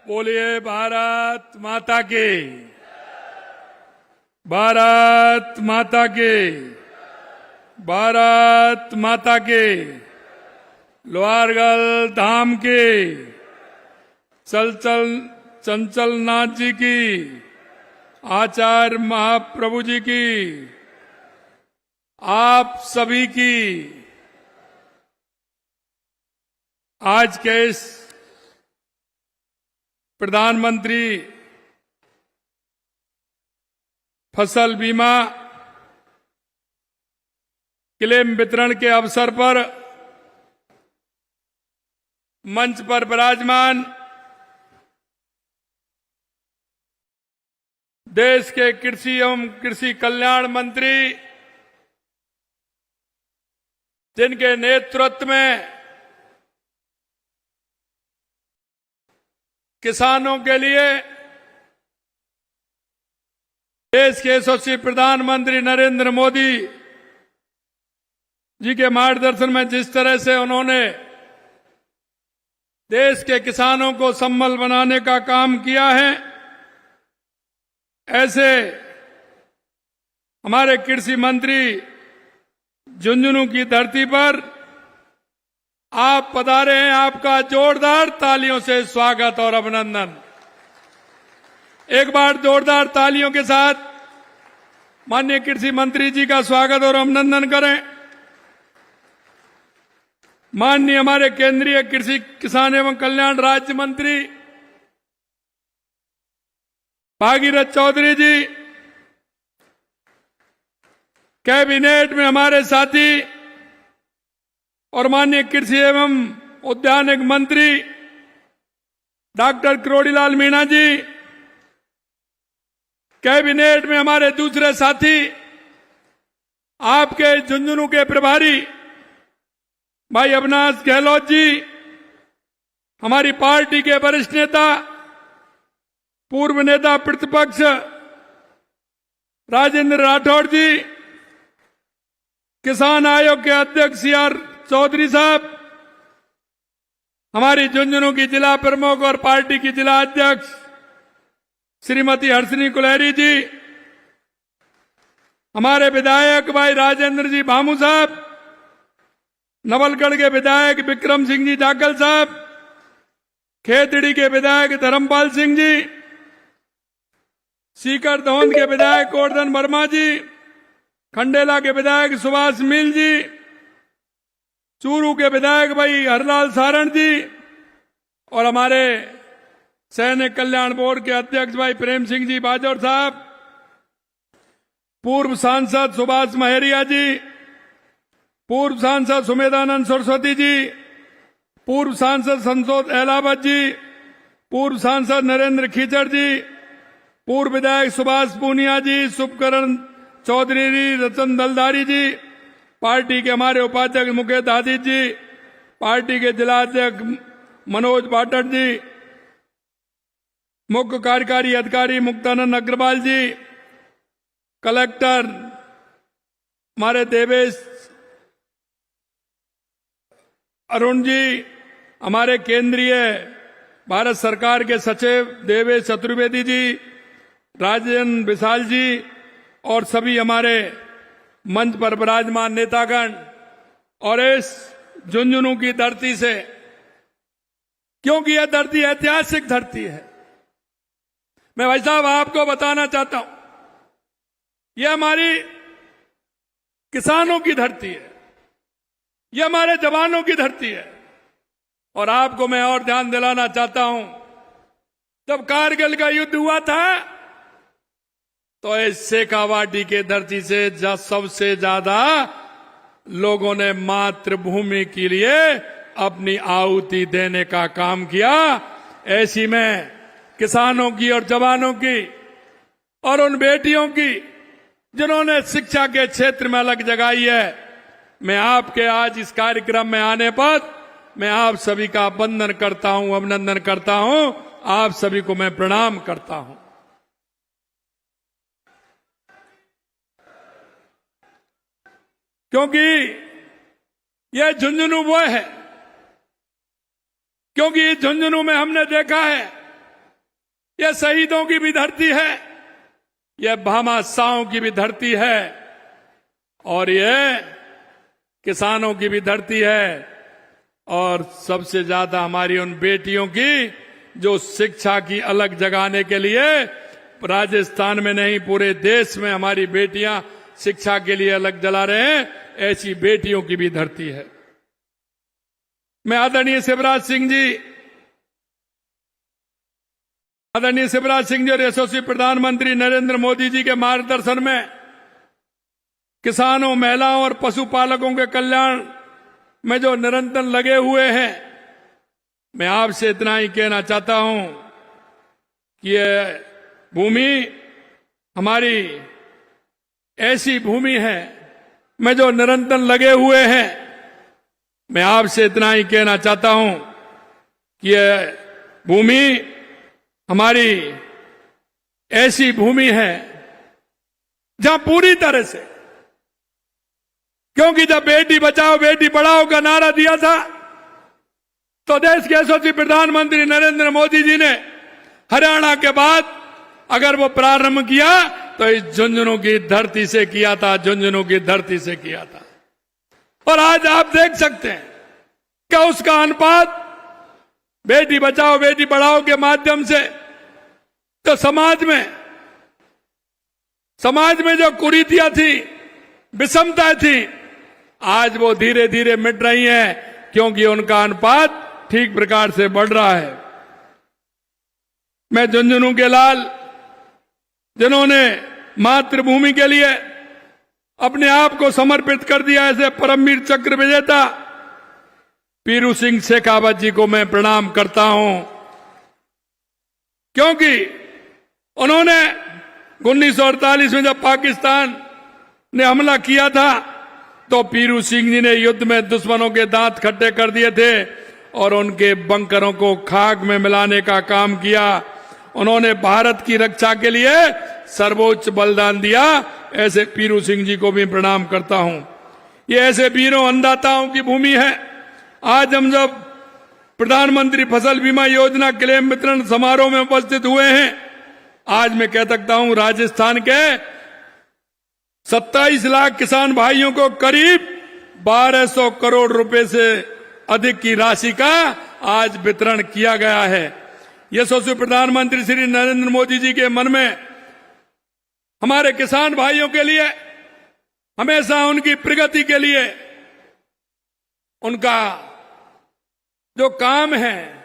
बोलिए भारत माता की, भारत माता की, भारत माता की। लोहारगल धाम की, चंचल नाथ जी की, आचार्य महाप्रभु जी की, आप सभी की आज के इस प्रधानमंत्री फसल बीमा क्लेम वितरण के अवसर पर मंच पर विराजमान देश के कृषि एवं कृषि कल्याण मंत्री, जिनके नेतृत्व में किसानों के लिए देश के यशस्वी प्रधानमंत्री नरेंद्र मोदी जी के मार्गदर्शन में जिस तरह से उन्होंने देश के किसानों को संबल बनाने का काम किया है, ऐसे हमारे कृषि मंत्री झुंझुनू की धरती पर आप पधारे हैं। आपका जोरदार तालियों से स्वागत और अभिनंदन। एक बार जोरदार तालियों के साथ माननीय कृषि मंत्री जी का स्वागत और अभिनंदन करें। माननीय हमारे केंद्रीय कृषि किसान एवं कल्याण राज्य मंत्री भागीरथ चौधरी जी, कैबिनेट में हमारे साथी और माननीय कृषि एवं उद्यानिक मंत्री डॉक्टर किरोड़ीलाल मीणा जी, कैबिनेट में हमारे दूसरे साथी, आपके झुंझुनू के प्रभारी भाई अविनाश गहलोत जी, हमारी पार्टी के वरिष्ठ नेता पूर्व नेता प्रतिपक्ष राजेंद्र राठौड़ जी, किसान आयोग के अध्यक्ष सीआर चौधरी साहब, हमारी झुंझुनू की जिला प्रमुख और पार्टी की जिला अध्यक्ष श्रीमती हर्षिनी कुलहरी जी, हमारे विधायक भाई राजेंद्र जी भामू साहब, नवलगढ़ के विधायक विक्रम सिंह जी जाखल साहब, खेतड़ी के विधायक धर्मपाल सिंह जी, सीकर धौंद के विधायक गोवर्धन वर्मा जी, खंडेला के विधायक सुभाष मील जी, चूरू के विधायक भाई हरलाल सारण जी और हमारे सैनिक कल्याण बोर्ड के अध्यक्ष भाई प्रेम सिंह जी बाजौर साहब, पूर्व सांसद सुभाष महरिया जी, पूर्व सांसद सुमेधानंद सरस्वती जी, पूर्व सांसद संतोष अहलावत जी, पूर्व सांसद नरेंद्र खीचड़ जी, पूर्व विधायक सुभाष पूनिया जी, शुभकरण चौधरी जी, रतन दलदारी जी, पार्टी के हमारे उपाध्यक्ष मुकेश आदित्य जी, पार्टी के जिला अध्यक्ष मनोज पाठक जी, मुख्य कार्यकारी अधिकारी मुक्तानंद अग्रवाल जी, कलेक्टर हमारे देवेश अरुण जी, हमारे केंद्रीय भारत सरकार के सचिव देवेश चतुर्वेदी जी, राजेंद्र विशाल जी और सभी हमारे मंच पर विराजमान नेतागण और इस झुंझुनू की धरती से, क्योंकि यह धरती ऐतिहासिक धरती है, मैं भाई साहब आपको बताना चाहता हूं, यह हमारी किसानों की धरती है, यह हमारे जवानों की धरती है। और आपको मैं और ध्यान दिलाना चाहता हूं, जब कारगिल का युद्ध हुआ था तो इस शेखावाटी के धरती से सबसे ज्यादा लोगों ने मातृभूमि के लिए अपनी आहुति देने का काम किया। ऐसी में किसानों की और जवानों की और उन बेटियों की जिन्होंने शिक्षा के क्षेत्र में अलग जगाई है, मैं आपके आज इस कार्यक्रम में आने पर मैं आप सभी का वंदन करता हूं, अभिनंदन करता हूं, आप सभी को मैं प्रणाम करता हूं। क्योंकि यह झुंझुनू वो है, क्योंकि झुंझुनू में हमने देखा है यह शहीदों की भी धरती है, यह भामाशाहों की भी धरती है, और यह किसानों की भी धरती है, और सबसे ज्यादा हमारी उन बेटियों की जो शिक्षा की अलग जगाने के लिए राजस्थान में नहीं पूरे देश में हमारी बेटियां शिक्षा के लिए अलग जला रहे हैं, ऐसी बेटियों की भी धरती है। मैं आदरणीय शिवराज सिंह जी और यशस्वी प्रधानमंत्री नरेंद्र मोदी जी के मार्गदर्शन में किसानों, महिलाओं और पशुपालकों के कल्याण में जो निरंतर लगे हुए हैं, मैं आपसे इतना ही कहना चाहता हूं कि यह भूमि हमारी ऐसी भूमि है में जो निरंतर लगे हुए हैं। मैं आपसे इतना ही कहना चाहता हूं कि यह भूमि हमारी ऐसी भूमि है जहां पूरी तरह से, क्योंकि जब बेटी बचाओ बेटी पढ़ाओ का नारा दिया था तो देश के यशस्वी प्रधानमंत्री नरेंद्र मोदी जी ने हरियाणा के बाद अगर वो प्रारंभ किया तो इस झुंझुनू की धरती से किया था, झुंझुनू की धरती से किया था। और आज आप देख सकते हैं कि उसका अनुपात बेटी बचाओ बेटी पढ़ाओ के माध्यम से तो समाज में जो कुरीतियां थी, विषमताएं थी, आज वो धीरे धीरे मिट रही हैं, क्योंकि उनका अनुपात ठीक प्रकार से बढ़ रहा है। मैं झुंझुनू के लाल जिन्होंने मातृभूमि के लिए अपने आप को समर्पित कर दिया, ऐसे परमवीर चक्र विजेता पीरू सिंह शेखावत जी को मैं प्रणाम करता हूं, क्योंकि उन्होंने 1948 में जब पाकिस्तान ने हमला किया था तो पीरू सिंह जी ने युद्ध में दुश्मनों के दांत खट्टे कर दिए थे और उनके बंकरों को खाक में मिलाने का काम किया। उन्होंने भारत की रक्षा के लिए सर्वोच्च बलिदान दिया। ऐसे पीरू सिंह जी को भी प्रणाम करता हूं। ये ऐसे वीरों अन्नदाताओं की भूमि है। आज हम जब प्रधानमंत्री फसल बीमा योजना क्लेम वितरण समारोह में उपस्थित हुए हैं, आज मैं कह सकता हूं राजस्थान के 27 लाख किसान भाइयों को करीब 1200 करोड़ रुपए से अधिक की राशि का आज वितरण किया गया है। यशस्वी प्रधानमंत्री श्री नरेंद्र मोदी जी के मन में हमारे किसान भाइयों के लिए हमेशा उनकी प्रगति के लिए उनका जो काम है,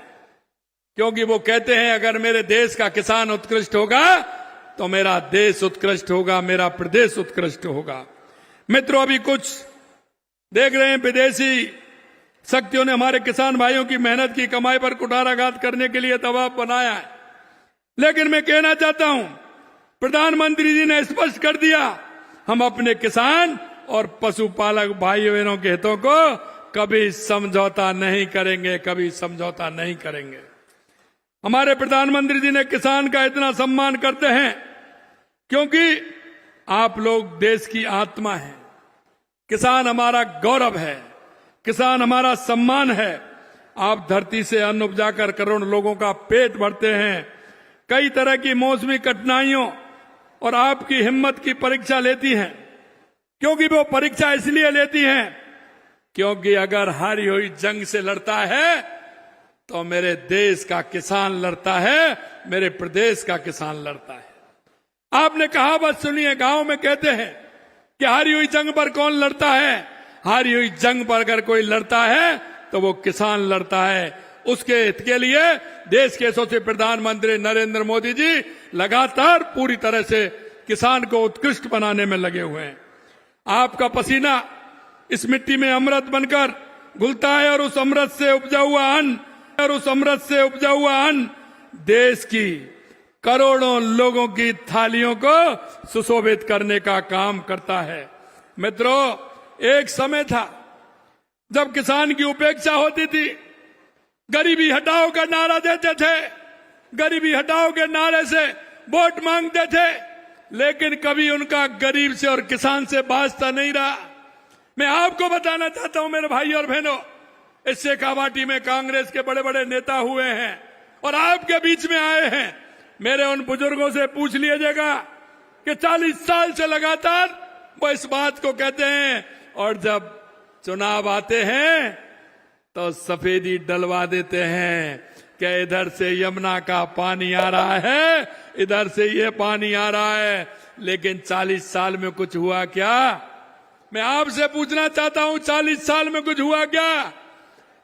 क्योंकि वो कहते हैं अगर मेरे देश का किसान उत्कृष्ट होगा तो मेरा देश उत्कृष्ट होगा, मेरा प्रदेश उत्कृष्ट होगा। मित्रों, अभी कुछ देख रहे हैं विदेशी शक्तियों ने हमारे किसान भाइयों की मेहनत की कमाई पर कुठाराघात करने के लिए दबाव बनाया है, लेकिन मैं कहना चाहता हूं प्रधानमंत्री जी ने स्पष्ट कर दिया, हम अपने किसान और पशुपालक भाई बहनों के हितों को कभी समझौता नहीं करेंगे, कभी समझौता नहीं करेंगे। हमारे प्रधानमंत्री जी ने किसान का इतना सम्मान करते हैं क्योंकि आप लोग देश की आत्मा हैं। किसान हमारा गौरव है, किसान हमारा सम्मान है। आप धरती से अन्न उपजाकर करोड़ों लोगों का पेट भरते हैं। कई तरह की मौसमी कठिनाइयों और आपकी हिम्मत की परीक्षा लेती हैं, क्योंकि वो परीक्षा इसलिए लेती हैं क्योंकि अगर हारी हुई जंग से लड़ता है तो मेरे देश का किसान लड़ता है, मेरे प्रदेश का किसान लड़ता है। आपने कहावत सुनी है, गांव में कहते हैं कि हारी हुई जंग पर कौन लड़ता है? हारी हुई जंग पर अगर कोई लड़ता है तो वो किसान लड़ता है। उसके हित के लिए देश के यशस्वी प्रधानमंत्री नरेंद्र मोदी जी लगातार पूरी तरह से किसान को उत्कृष्ट बनाने में लगे हुए हैं। आपका पसीना इस मिट्टी में अमृत बनकर घुलता है और उस अमृत से उपजा हुआ अन्न देश की करोड़ों लोगों की थालियों को सुशोभित करने का काम करता है। मित्रों, एक समय था जब किसान की उपेक्षा होती थी, गरीबी हटाओ का नारा देते थे, गरीबी हटाओ के नारे से वोट मांगते थे, लेकिन कभी उनका गरीब से और किसान से वास्ता नहीं रहा। मैं आपको बताना चाहता हूं मेरे भाई और बहनों, इस शेखावाटी में कांग्रेस के बड़े बड़े नेता हुए हैं और आपके बीच में आए हैं, मेरे उन बुजुर्गों से पूछ लीजिएगा कि 40 साल से लगातार वो इस बात को कहते हैं, और जब चुनाव आते हैं तो सफेदी डलवा देते हैं कि इधर से यमुना का पानी आ रहा है, इधर से ये पानी आ रहा है। लेकिन 40 साल में कुछ हुआ क्या? मैं आपसे पूछना चाहता हूं, 40 साल में कुछ हुआ क्या?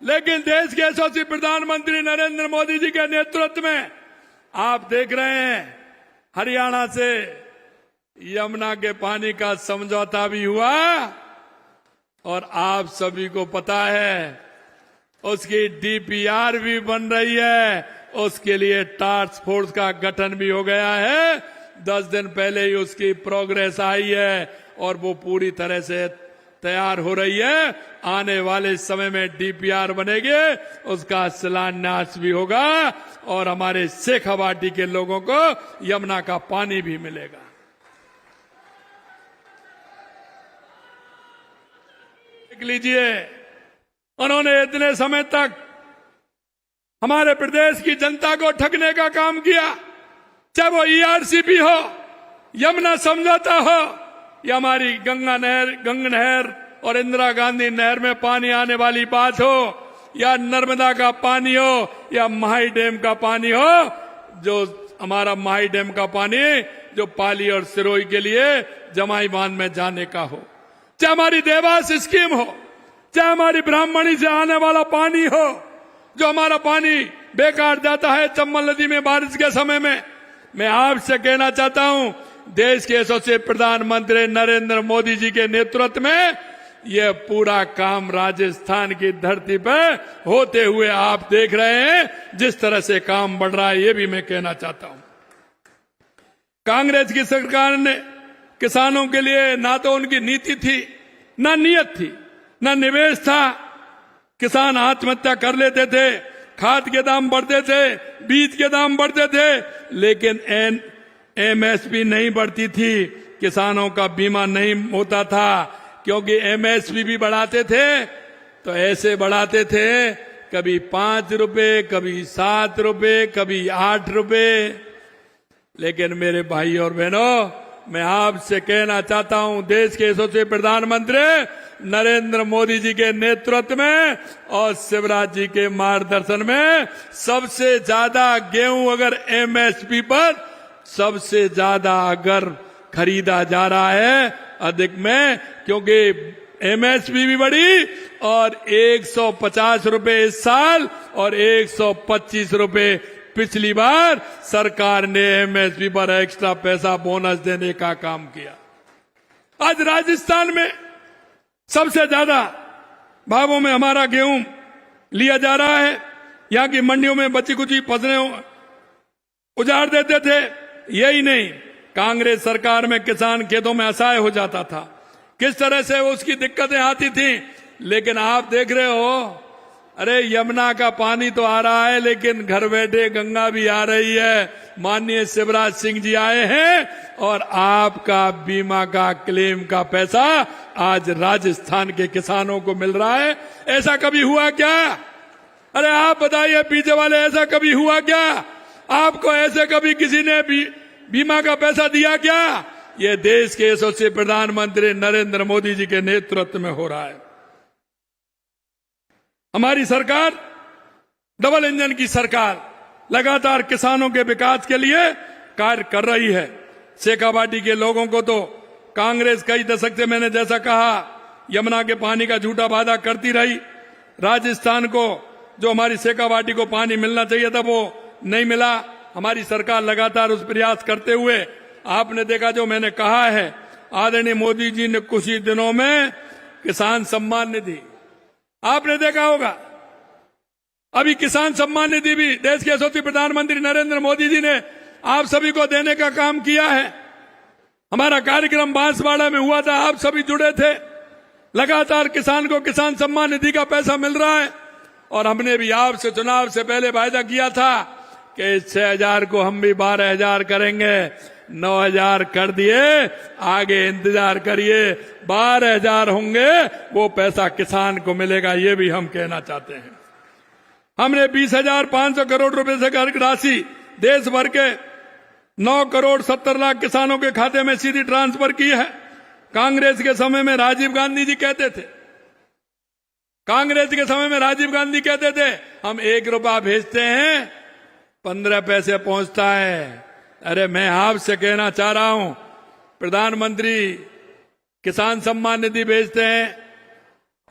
लेकिन देश के यशस्वी प्रधानमंत्री नरेंद्र मोदी जी के नेतृत्व में आप देख रहे हैं, हरियाणा से यमुना के पानी का समझौता भी हुआ, और आप सभी को पता है उसकी डीपीआर भी बन रही है, उसके लिए टास्क फोर्स का गठन भी हो गया है। 10 दिन पहले ही उसकी प्रोग्रेस आई है और वो पूरी तरह से तैयार हो रही है। आने वाले समय में डीपीआर बनेगी, उसका शिलान्यास भी होगा और हमारे शेखावाटी के लोगों को यमुना का पानी भी मिलेगा। देख लीजिए, उन्होंने इतने समय तक हमारे प्रदेश की जनता को ठगने का काम किया, चाहे वो ईआरसीपी हो, यमुना समझौता हो, या हमारी गंगा नहर और इंदिरा गांधी नहर में पानी आने वाली बात हो, या नर्मदा का पानी हो, या माही डैम का पानी हो, जो हमारा माही डैम का पानी जो पाली और सिरोही के लिए जमाई बांध में जाने का हो, चाहे हमारी देवास स्कीम हो, चाहे हमारी ब्राह्मणी से आने वाला पानी हो, जो हमारा पानी बेकार जाता है चंबल नदी में बारिश के समय में। मैं आपसे कहना चाहता हूं, देश के यशस्वी प्रधानमंत्री नरेंद्र मोदी जी के नेतृत्व में यह पूरा काम राजस्थान की धरती पर होते हुए आप देख रहे हैं। जिस तरह से काम बढ़ रहा है, ये भी मैं कहना चाहता हूं। कांग्रेस की सरकार ने किसानों के लिए ना तो उनकी नीति थी, ना नियत थी, ना निवेश था। किसान आत्महत्या कर लेते थे, खाद के दाम बढ़ते थे, बीज के दाम बढ़ते थे, लेकिन एमएसपी नहीं बढ़ती थी, किसानों का बीमा नहीं होता था, क्योंकि एमएसपी भी बढ़ाते थे तो ऐसे बढ़ाते थे, कभी 5 रुपए, कभी 7 रुपए, कभी 8 रुपए। लेकिन मेरे भाई और बहनों, मैं आपसे कहना चाहता हूं, देश के यशस्वी प्रधानमंत्री नरेंद्र मोदी जी के नेतृत्व में और शिवराज जी के मार्गदर्शन में सबसे ज्यादा गेहूं अगर एमएसपी पर सबसे ज्यादा अगर खरीदा जा रहा है अधिक में, क्योंकि एमएसपी भी बढ़ी और 150 रुपए इस साल और 125 रुपए पिछली बार सरकार ने एमएसपी पर एक्स्ट्रा पैसा बोनस देने का काम किया। आज राजस्थान में सबसे ज्यादा भावों में हमारा गेहूं लिया जा रहा है। यहां की मंडियों में बची कुची फसलें उजाड़ देते थे। यही नहीं, कांग्रेस सरकार में किसान खेतों में असहाय हो जाता था, किस तरह से उसकी दिक्कतें आती थी। लेकिन आप देख रहे हो, अरे यमुना का पानी तो आ रहा है, लेकिन घर बैठे गंगा भी आ रही है। माननीय शिवराज सिंह जी आए हैं और आपका बीमा का क्लेम का पैसा आज राजस्थान के किसानों को मिल रहा है। ऐसा कभी हुआ क्या? अरे आप बताइए पीछे वाले, ऐसा कभी हुआ क्या? आपको ऐसे कभी किसी ने बीमा का पैसा दिया क्या? ये देश के यशस्वी प्रधानमंत्री नरेंद्र मोदी जी के नेतृत्व में हो रहा है। हमारी सरकार डबल इंजन की सरकार लगातार किसानों के विकास के लिए कार्य कर रही है। शेखावाटी के लोगों को तो कांग्रेस कई दशक से, मैंने जैसा कहा, यमुना के पानी का झूठा वादा करती रही। राजस्थान को जो हमारी शेखावाटी को पानी मिलना चाहिए था वो नहीं मिला। हमारी सरकार लगातार उस प्रयास करते हुए, आपने देखा जो मैंने कहा है, आदरणीय मोदी जी ने कुछ ही दिनों में किसान सम्मान निधि, आपने देखा होगा, अभी किसान सम्मान निधि भी देश के यशस्वी प्रधानमंत्री नरेंद्र मोदी जी ने आप सभी को देने का काम किया है। हमारा कार्यक्रम बांसवाड़ा में हुआ था, आप सभी जुड़े थे। लगातार किसान को किसान सम्मान निधि का पैसा मिल रहा है और हमने भी आपसे चुनाव से पहले वायदा किया था कि 6,000 को हम भी 12,000 करेंगे। 9,000 कर दिए, आगे इंतजार करिए, 12,000 होंगे, वो पैसा किसान को मिलेगा, ये भी हम कहना चाहते हैं। हमने 20,500 करोड़ रुपए से अधिक राशि देश भर के 9,70,00,000 किसानों के खाते में सीधी ट्रांसफर की है। कांग्रेस के समय में राजीव गांधी जी कहते थे, हम 1 रुपया भेजते हैं 15 पैसे पहुंचता है। अरे मैं आपसे कहना चाह रहा हूं, प्रधानमंत्री किसान सम्मान निधि भेजते हैं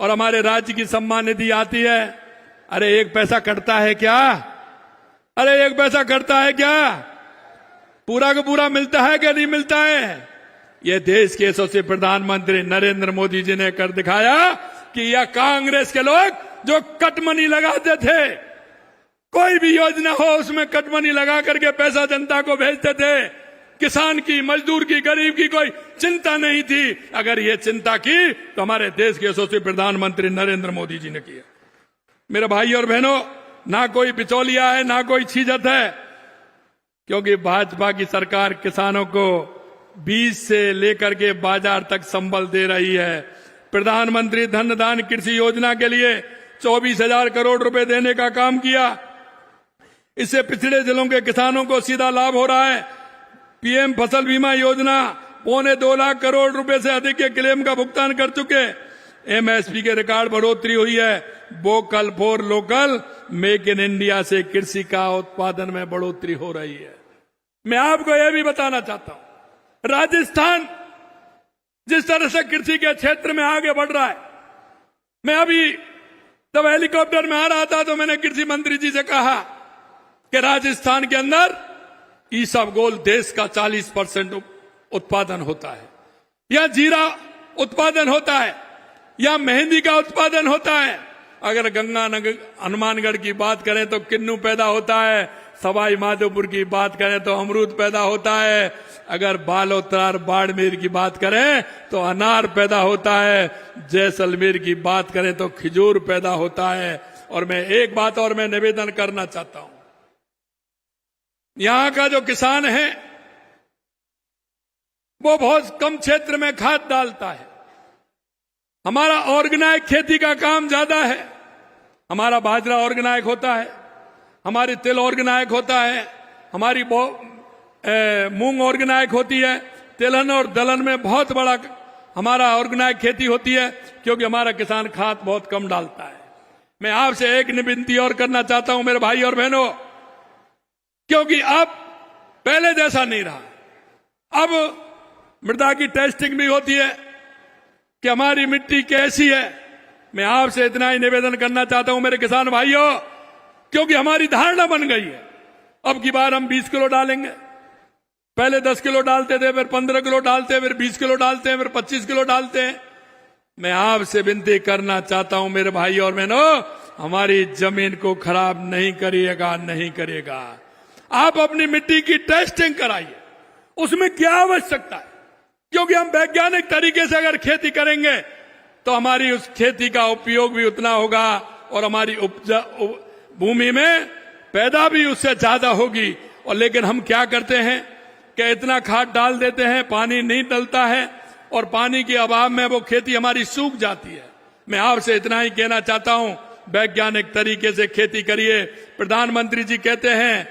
और हमारे राज्य की सम्मान निधि आती है। अरे 1 पैसा कटता है क्या? पूरा का पूरा मिलता है क्या? नहीं मिलता है। ये देश के यशस्वी प्रधानमंत्री नरेंद्र मोदी जी ने कर दिखाया कि यह कांग्रेस के लोग जो कटमनी लगाते थे, कोई भी योजना हो उसमें कटमनी लगा करके पैसा जनता को भेजते थे। किसान की, मजदूर की, गरीब की कोई चिंता नहीं थी। अगर ये चिंता की तो हमारे देश के यशस्वी प्रधानमंत्री नरेंद्र मोदी जी ने किया। मेरे भाई और बहनों, ना कोई बिचौलिया है, ना कोई छीजत है, क्योंकि भाजपा की सरकार किसानों को बीज से लेकर के बाजार तक संबल दे रही है। प्रधानमंत्री धन दान कृषि योजना के लिए 24,000 करोड़ रुपए देने का काम किया। इससे पिछड़े जिलों के किसानों को सीधा लाभ हो रहा है। पीएम फसल बीमा योजना 2.25 लाख करोड़ रुपए से अधिक के क्लेम का भुगतान कर चुके। एमएसपी के रिकॉर्ड बढ़ोतरी हुई है। Vocal for local, make in India से कृषि का उत्पादन में बढ़ोतरी हो रही है। मैं आपको यह भी बताना चाहता हूं, राजस्थान जिस तरह से कृषि के क्षेत्र में आगे बढ़ रहा है, मैं अभी जब हेलीकॉप्टर में आ रहा था तो मैंने कृषि मंत्री जी से कहा कि राजस्थान के अंदर ईसबगोल देश का 40% उत्पादन होता है, या जीरा उत्पादन होता है, या मेहंदी का उत्पादन होता है। अगर गंगानगर हनुमानगढ़ की बात करें तो किन्नू पैदा होता है, सवाई माधोपुर की बात करें तो अमरूद पैदा होता है, अगर बालोतरार बाड़मेर की बात करें तो अनार पैदा होता है, जैसलमेर की बात करें तो खजूर पैदा होता है। और मैं एक बात और मैं निवेदन करना चाहता हूं, यहां का जो किसान है वो बहुत कम क्षेत्र में खाद डालता है। हमारा ऑर्गेनाइज खेती का काम ज्यादा है। हमारा बाजरा ऑर्गेनाइज होता है, हमारी तिल ऑर्गेनाइज होता है, हमारी मूंग ऑर्गेनाइज होती है। तिलहन और दलहन में बहुत बड़ा हमारा ऑर्गेनाइज खेती होती है, क्योंकि हमारा किसान खाद बहुत कम डालता है। मैं आपसे एक विनती और करना चाहता हूं मेरे भाई और बहनों, क्योंकि अब पहले जैसा नहीं रहा। अब मृदा की टेस्टिंग भी होती है कि हमारी मिट्टी कैसी है। मैं आपसे इतना ही निवेदन करना चाहता हूं मेरे किसान भाइयों, क्योंकि हमारी धारणा बन गई है अब की बार हम 20 किलो डालेंगे। पहले 10 किलो डालते थे, फिर 15 किलो डालते हैं, फिर 20 किलो डालते हैं, फिर 25 किलो डालते हैं। मैं आपसे विनती करना चाहता हूं मेरे भाई और बहनों, हमारी जमीन को खराब नहीं करिएगा। आप अपनी मिट्टी की टेस्टिंग कराइए, उसमें क्या आवश्यकता है, क्योंकि हम वैज्ञानिक तरीके से अगर खेती करेंगे तो हमारी उस खेती का उपयोग भी उतना होगा और हमारी भूमि में पैदा भी उससे ज्यादा होगी। और लेकिन हम क्या करते हैं कि इतना खाद डाल देते हैं, पानी नहीं डलता है और पानी के अभाव में वो खेती हमारी सूख जाती है। मैं आपसे इतना ही कहना चाहता हूं, वैज्ञानिक तरीके से खेती करिए। प्रधानमंत्री जी कहते हैं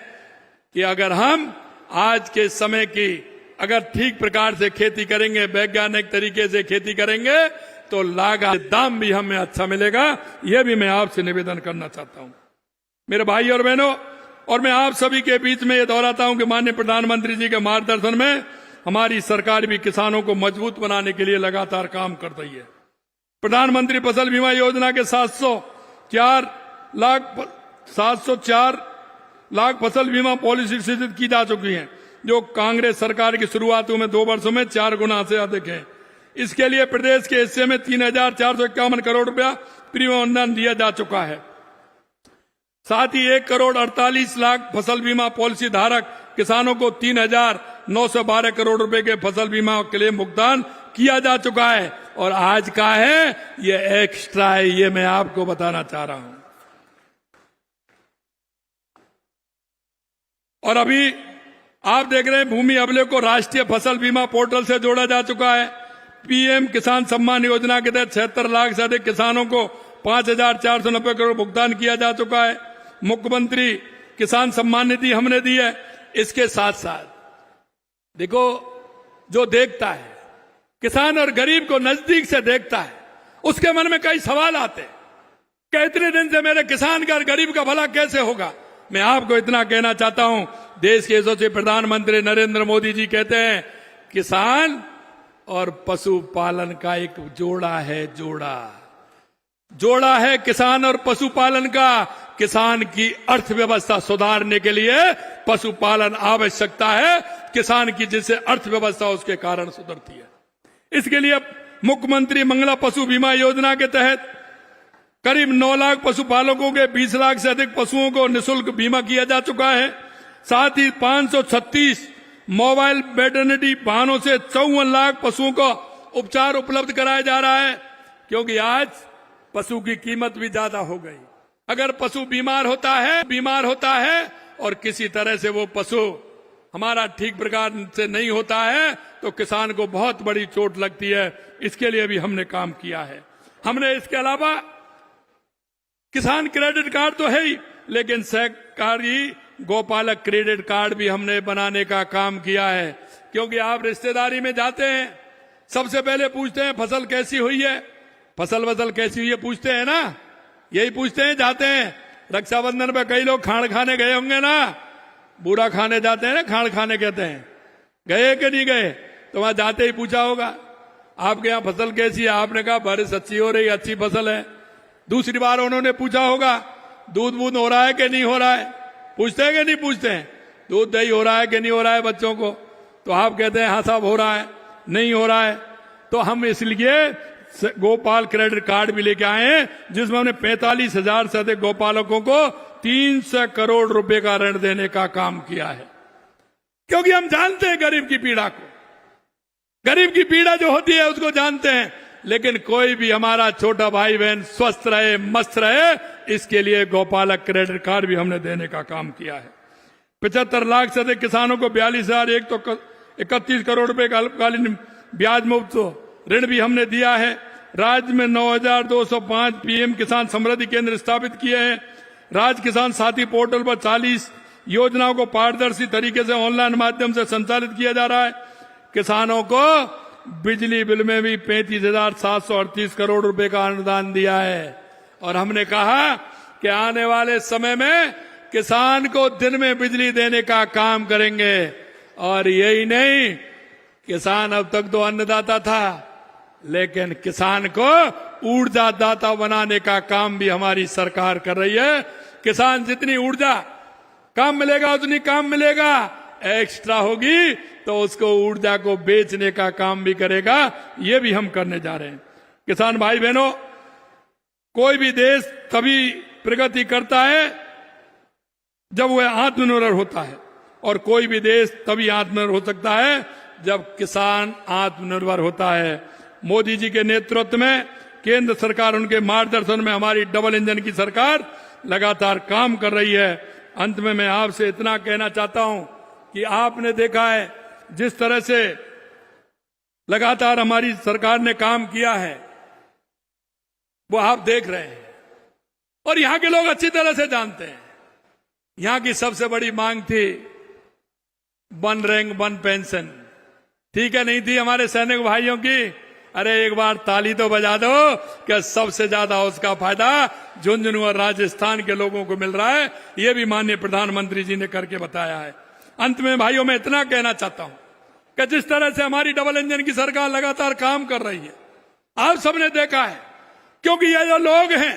कि अगर हम आज के समय की अगर ठीक प्रकार से खेती करेंगे, वैज्ञानिक तरीके से खेती करेंगे तो लागत दाम भी हमें अच्छा मिलेगा। यह भी मैं आपसे निवेदन करना चाहता हूं मेरे भाई और बहनों। और मैं आप सभी के बीच में यह दोहराता हूं कि माननीय प्रधानमंत्री जी के मार्गदर्शन में हमारी सरकार भी किसानों को मजबूत बनाने के लिए लगातार काम कर रही है। प्रधानमंत्री फसल बीमा योजना के 704 लाख फसल बीमा पॉलिसी सृजित की जा चुकी है, जो कांग्रेस सरकार की शुरुआत में 2 वर्षों में 4 गुना से अधिक है। इसके लिए प्रदेश के हिस्से में 3,451 करोड़ रुपया प्रीमियम अनुदान दिया जा चुका है। साथ ही 1,48,00,000 फसल बीमा पॉलिसी धारक किसानों को 3,912 करोड़ रुपए के फसल बीमा क्लेम भुगतान किया जा चुका है। और आज का है ये एक्स्ट्रा है, ये मैं आपको बताना चाह रहा हूं। और अभी आप देख रहे हैं भूमि अभिलेख को राष्ट्रीय फसल बीमा पोर्टल से जोड़ा जा चुका है। पीएम किसान सम्मान योजना के तहत 76 लाख से अधिक किसानों को 5,490 करोड़ भुगतान किया जा चुका है। मुख्यमंत्री किसान सम्मान निधि हमने दी है। इसके साथ साथ देखो, जो देखता है किसान और गरीब को नजदीक से देखता है, उसके मन में कई सवाल आते हैं कि इतने दिन से मेरे किसान का और गरीब का भला कैसे होगा। मैं आपको इतना कहना चाहता हूं, देश के यशस्वी प्रधानमंत्री नरेंद्र मोदी जी कहते हैं किसान और पशुपालन का एक जोड़ा है, जोड़ा है किसान और पशुपालन का। किसान की अर्थव्यवस्था सुधारने के लिए पशुपालन आवश्यकता है, किसान की जिससे अर्थव्यवस्था उसके कारण सुधरती है। इसके लिए मुख्यमंत्री मंगला पशु बीमा योजना के तहत करीब 9 लाख पशुपालकों के 20 लाख से अधिक पशुओं को निःशुल्क बीमा किया जा चुका है। साथ ही 536 मोबाइल वेटरनरी वाहनों से 54 लाख पशुओं को उपचार उपलब्ध कराया जा रहा है, क्योंकि आज पशु की कीमत भी ज्यादा हो गई। अगर पशु बीमार होता है और किसी तरह से वो पशु हमारा ठीक प्रकार से नहीं होता है तो किसान को बहुत बड़ी चोट लगती है। इसके लिए भी हमने काम किया है। हमने इसके अलावा किसान क्रेडिट कार्ड तो है ही, लेकिन सहकारी गोपालक क्रेडिट कार्ड भी हमने बनाने का काम किया है। क्योंकि आप रिश्तेदारी में जाते हैं, सबसे पहले पूछते हैं फसल कैसी हुई है, फसल कैसी हुई है पूछते हैं ना, यही पूछते हैं। जाते हैं रक्षाबंधन पे कई लोग खाण खाने गए होंगे ना, बूढ़ा खाने जाते हैं ना, खाण खाने कहते हैं, गए कि नहीं गए? तो वहां जाते ही पूछा होगा आपके यहाँ फसल कैसी है, आपने कहा बारिश अच्छी हो रही, अच्छी फसल है। दूसरी बार उन्होंने पूछा होगा दूध बूध हो रहा है कि नहीं हो रहा है, पूछते हैं कि नहीं पूछते हैं? दूध दही हो रहा है कि नहीं हो रहा है बच्चों को? तो आप कहते हैं हाँ साहब हो रहा है, नहीं हो रहा है। तो हम इसलिए गोपाल क्रेडिट कार्ड भी लेके आए हैं, जिसमें हमने 45,000 से अधिक गोपालकों को 300 करोड़ रुपए का ऋण देने का काम किया है। क्योंकि हम जानते हैं गरीब की पीड़ा को, गरीब की पीड़ा जो होती है उसको जानते हैं। लेकिन कोई भी हमारा छोटा भाई बहन स्वस्थ रहे, मस्त रहे, इसके लिए गोपालक क्रेडिट कार्ड भी हमने देने का काम किया है। 75 लाख से अधिक किसानों को 42,131 करोड़ रुपए का अल्पकालीन ब्याज मुक्त ऋण भी हमने दिया है। राज्य में 9,205 पीएम किसान समृद्धि केंद्र स्थापित किए हैं। राज्य किसान साथी पोर्टल पर 40 योजनाओं को पारदर्शी तरीके से ऑनलाइन माध्यम से संचालित किया जा रहा है। किसानों को बिजली बिल में भी 35,738 करोड़ रुपए का अनुदान दिया है। और हमने कहा कि आने वाले समय में किसान को दिन में बिजली देने का काम करेंगे। और यही नहीं, किसान अब तक तो अन्नदाता था, लेकिन किसान को ऊर्जा दाता बनाने का काम भी हमारी सरकार कर रही है। किसान जितनी ऊर्जा काम मिलेगा उतनी काम मिलेगा, एक्स्ट्रा होगी तो उसको ऊर्जा को बेचने का काम भी करेगा। ये भी हम करने जा रहे हैं। किसान भाई बहनों, कोई भी देश तभी प्रगति करता है जब वह आत्मनिर्भर होता है, और कोई भी देश तभी आत्मनिर्भर हो सकता है जब किसान आत्मनिर्भर होता है। मोदी जी के नेतृत्व में केंद्र सरकार, उनके मार्गदर्शन में हमारी डबल इंजन की सरकार लगातार काम कर रही है। अंत में मैं आपसे इतना कहना चाहता हूं कि आपने देखा है जिस तरह से लगातार हमारी सरकार ने काम किया है, वो आप देख रहे हैं और यहां के लोग अच्छी तरह से जानते हैं। यहां की सबसे बड़ी मांग थी 1 रैंक 1 पेंशन, ठीक है, नहीं थी हमारे सैनिक भाइयों की? अरे एक बार ताली तो बजा दो कि सबसे ज्यादा उसका फायदा झुंझुनू और राजस्थान के लोगों को मिल रहा है। ये भी माननीय प्रधानमंत्री जी ने करके बताया है। अंत में भाइयों मैं इतना कहना चाहता हूं कि जिस तरह से हमारी डबल इंजन की सरकार लगातार काम कर रही है, आप सबने देखा है। क्योंकि ये जो लोग हैं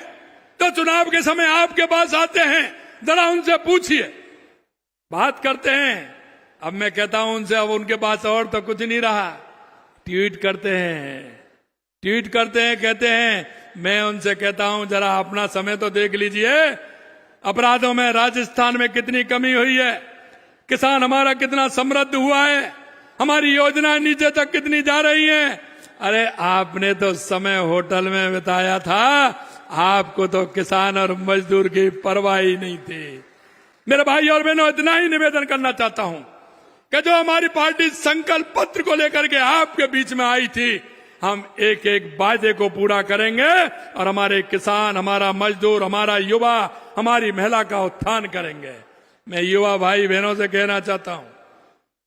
तो चुनाव के समय आपके पास आते हैं, जरा उनसे पूछिए, बात करते हैं। अब मैं कहता हूं उनसे, अब उनके पास और तो कुछ नहीं रहा, ट्वीट करते हैं, कहते हैं। मैं उनसे कहता हूं जरा अपना समय तो देख लीजिए। अपराधों में राजस्थान में कितनी कमी हुई है, किसान हमारा कितना समृद्ध हुआ है, हमारी योजनाएं नीचे तक कितनी जा रही हैं। अरे आपने तो समय होटल में बिताया था, आपको तो किसान और मजदूर की परवाह ही नहीं थी। मेरे भाई और बहनों, इतना ही निवेदन करना चाहता हूं कि जो हमारी पार्टी संकल्प पत्र को लेकर के आपके बीच में आई थी, हम एक एक वादे को पूरा करेंगे और हमारे किसान, हमारा मजदूर, हमारा युवा, हमारी महिला का उत्थान करेंगे। मैं युवा भाई बहनों से कहना चाहता हूं,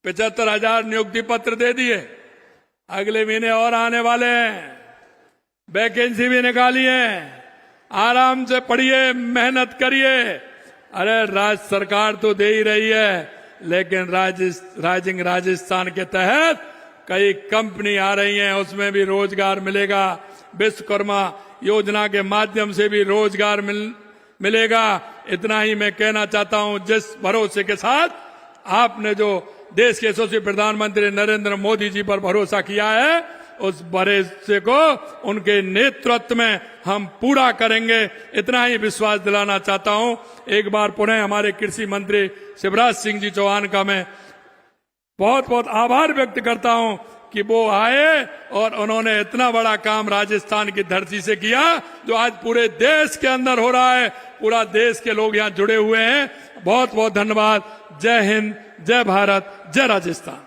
75,000 नियुक्ति पत्र दे दिए, अगले महीने और आने वाले हैं। वैकेंसी भी निकाली है, आराम से पढ़िए, मेहनत करिए। अरे राज्य सरकार तो दे ही रही है, लेकिन राइजिंग राजस्थान के तहत कई कंपनी आ रही हैं, उसमें भी रोजगार मिलेगा। विश्वकर्मा योजना के माध्यम से भी रोजगार मिलेगा। इतना ही मैं कहना चाहता हूं, जिस भरोसे के साथ आपने जो देश के यशस्वी प्रधानमंत्री नरेंद्र मोदी जी पर भरोसा किया है, उस भरोसे को उनके नेतृत्व में हम पूरा करेंगे, इतना ही विश्वास दिलाना चाहता हूं। एक बार पुनः हमारे कृषि मंत्री शिवराज सिंह जी चौहान का मैं बहुत बहुत आभार व्यक्त करता हूं कि वो आए और उन्होंने इतना बड़ा काम राजस्थान की धरती से किया, जो आज पूरे देश के अंदर हो रहा है। पूरा देश के लोग यहां जुड़े हुए हैं। बहुत बहुत धन्यवाद। जय हिंद, जय भारत, जय राजस्थान।